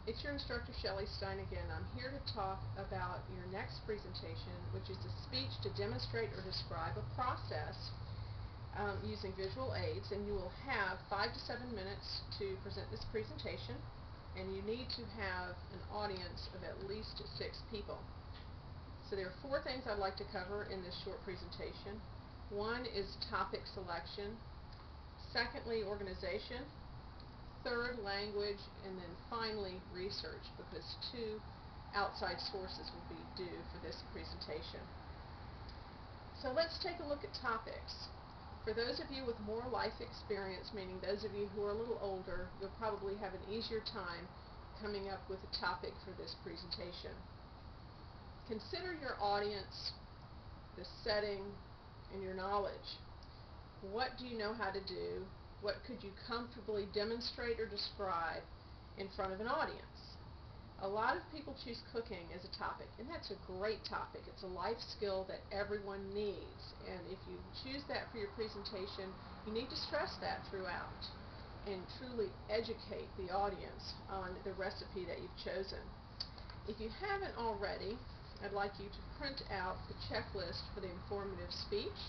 It's your instructor Shelley Stein again. I'm here to talk about your next presentation, which is a speech to demonstrate or describe a process using visual aids, and you will have 5 to 7 minutes to present this presentation, and you need to have an audience of at least 6 people. So there are 4 things I'd like to cover in this short presentation. One is topic selection, secondly organization, third language, and then finally research, because 2 outside sources will be due for this presentation. So let's take a look at topics. For those of you with more life experience, meaning those of you who are a little older, you'll probably have an easier time coming up with a topic for this presentation. Consider your audience, the setting, and your knowledge. What do you know how to do? What could you comfortably demonstrate or describe in front of an audience? A lot of people choose cooking as a topic, and that's a great topic. It's a life skill that everyone needs, and if you choose that for your presentation, you need to stress that throughout and truly educate the audience on the recipe that you've chosen. If you haven't already, I'd like you to print out the checklist for the informative speech,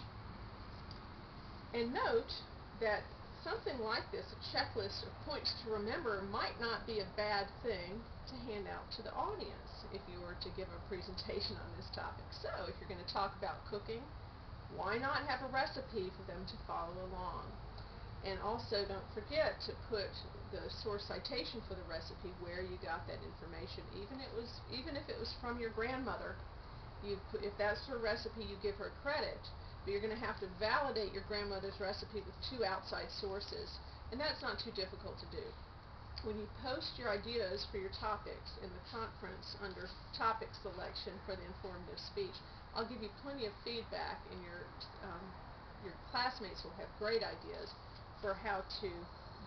and note that something like this, a checklist of points to remember, might not be a bad thing to hand out to the audience if you were to give a presentation on this topic. So if you're going to talk about cooking, why not have a recipe for them to follow along? And also don't forget to put the source citation for the recipe, where you got that information. Even if it was from your grandmother, if that's her recipe, you give her credit. But you're going to have to validate your grandmother's recipe with 2 outside sources, and that's not too difficult to do. When you post your ideas for your topics in the conference under topic selection for the informative speech, I'll give you plenty of feedback, and your classmates will have great ideas for how to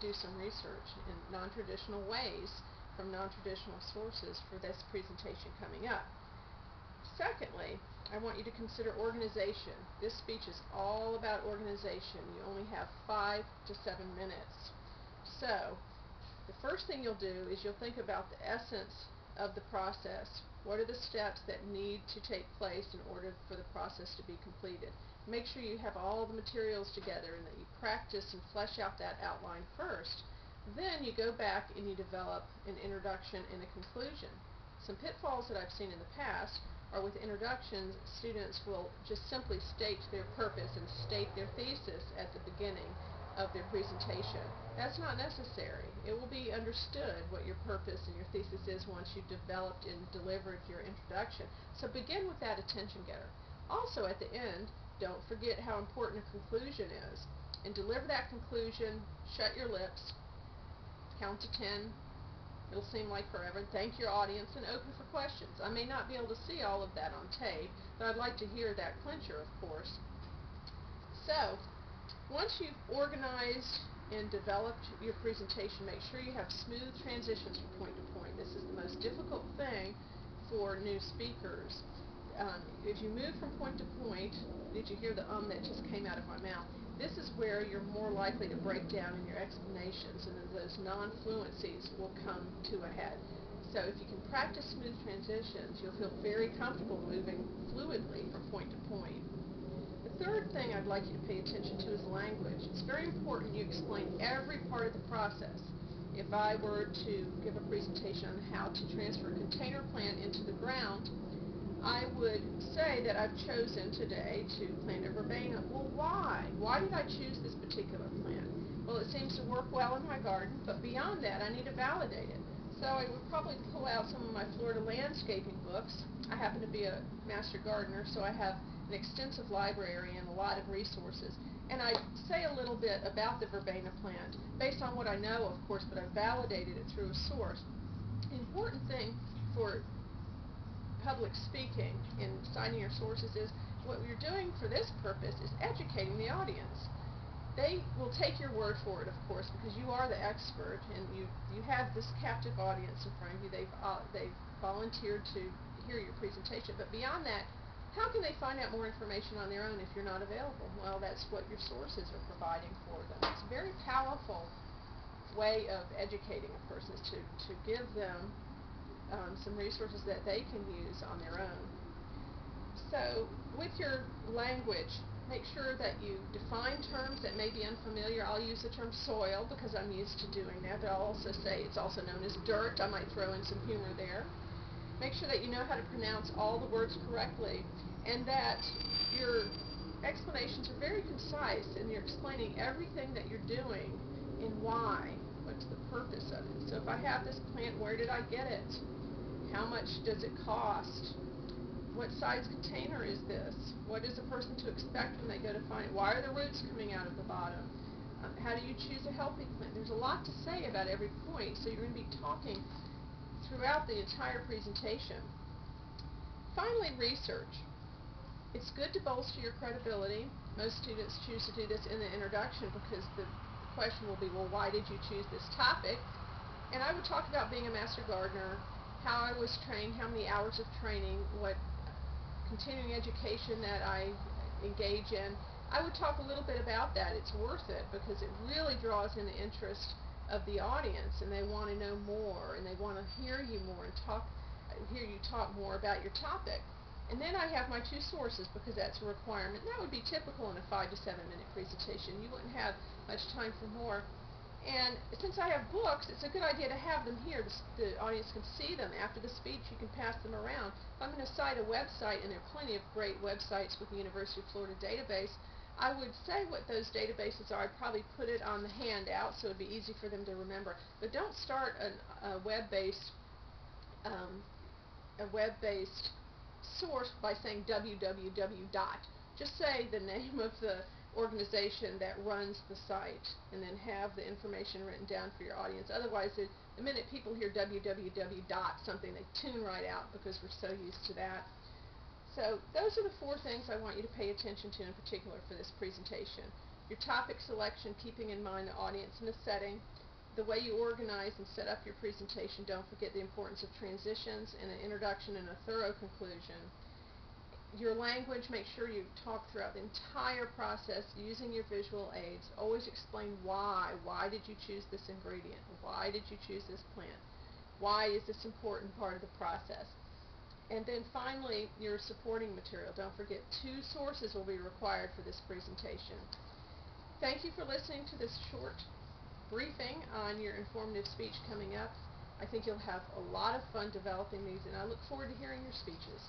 do some research in non-traditional ways from non-traditional sources for this presentation coming up. Secondly, I want you to consider organization. This speech is all about organization. You only have 5 to 7 minutes. So, the first thing you'll do is you'll think about the essence of the process. What are the steps that need to take place in order for the process to be completed? Make sure you have all the materials together and that you practice and flesh out that outline first. Then you go back and you develop an introduction and a conclusion. Some pitfalls that I've seen in the past are with introductions, students will just simply state their purpose and state their thesis at the beginning of their presentation. That's not necessary. It will be understood what your purpose and your thesis is once you've developed and delivered your introduction. So begin with that attention getter. Also at the end, don't forget how important a conclusion is. And deliver that conclusion, shut your lips, count to 10. It'll seem like forever. Thank your audience and open for questions. I may not be able to see all of that on tape, but I'd like to hear that clincher, of course. So, once you've organized and developed your presentation, make sure you have smooth transitions from point to point. This is the most difficult thing for new speakers. If you move from point to point, did you hear the that just came out of my mouth? This is where you're more likely to break down in your explanations, and then those non-fluencies will come to a head. So if you can practice smooth transitions, you'll feel very comfortable moving fluidly from point to point. The third thing I'd like you to pay attention to is language. It's very important you explain every part of the process. If I were to give a presentation on how to transfer a container plant into the ground, I would say that I've chosen today to plant a verbena. Well, why? Why did I choose this particular plant? Well, it seems to work well in my garden, but beyond that, I need to validate it. So I would probably pull out some of my Florida landscaping books. I happen to be a master gardener, so I have an extensive library and a lot of resources. And I say a little bit about the verbena plant, based on what I know, of course, but I validated it through a source. The important thing for public speaking and citing your sources is what you're doing for this purpose is educating the audience. They will take your word for it, of course, because you are the expert and you have this captive audience in front of you. They've volunteered to hear your presentation. But beyond that, how can they find out more information on their own if you're not available? Well, that's what your sources are providing for them. It's very powerful way of educating a person, is to give them some resources that they can use on their own. So with your language, make sure that you define terms that may be unfamiliar. I'll use the term soil because I'm used to doing that, but I'll also say it's also known as dirt. I might throw in some humor there. Make sure that you know how to pronounce all the words correctly, and that your explanations are very concise, and you're explaining everything that you're doing and why. What's the purpose of it? So if I have this plant, where did I get it? How much does it cost? What size container is this? What is a person to expect when they go to find it? Why are the roots coming out of the bottom? How do you choose a healthy plant? There's a lot to say about every point, so you're going to be talking throughout the entire presentation. Finally, research. It's good to bolster your credibility. Most students choose to do this in the introduction because the question will be, well, why did you choose this topic? And I would talk about being a master gardener, how I was trained, how many hours of training, what continuing education that I engage in. I would talk a little bit about that. It's worth it because it really draws in the interest of the audience, and they want to know more, and they want to hear you more and hear you talk more about your topic. And then I have my two sources because that's a requirement. That would be typical in a 5 to 7 minute presentation. You wouldn't have much time for more. And since I have books, it's a good idea to have them here. The audience can see them. After the speech, you can pass them around. If I'm going to cite a website, and there are plenty of great websites with the University of Florida database, I would say what those databases are. I'd probably put it on the handout so it would be easy for them to remember. But don't start a web-based source by saying www dot. Just say the name of the organization that runs the site, and then have the information written down for your audience. Otherwise, the minute people hear www dot something, they tune right out because we're so used to that. So those are the 4 things I want you to pay attention to in particular for this presentation. Your topic selection, keeping in mind the audience and the setting. The way you organize and set up your presentation. Don't forget the importance of transitions and an introduction and a thorough conclusion. Your language, make sure you talk throughout the entire process using your visual aids. Always explain why. Why did you choose this ingredient? Why did you choose this plant? Why is this important part of the process? And then finally, your supporting material. Don't forget 2 sources will be required for this presentation. Thank you for listening to this short briefing on your informative speech coming up. I think you'll have a lot of fun developing these, and I look forward to hearing your speeches.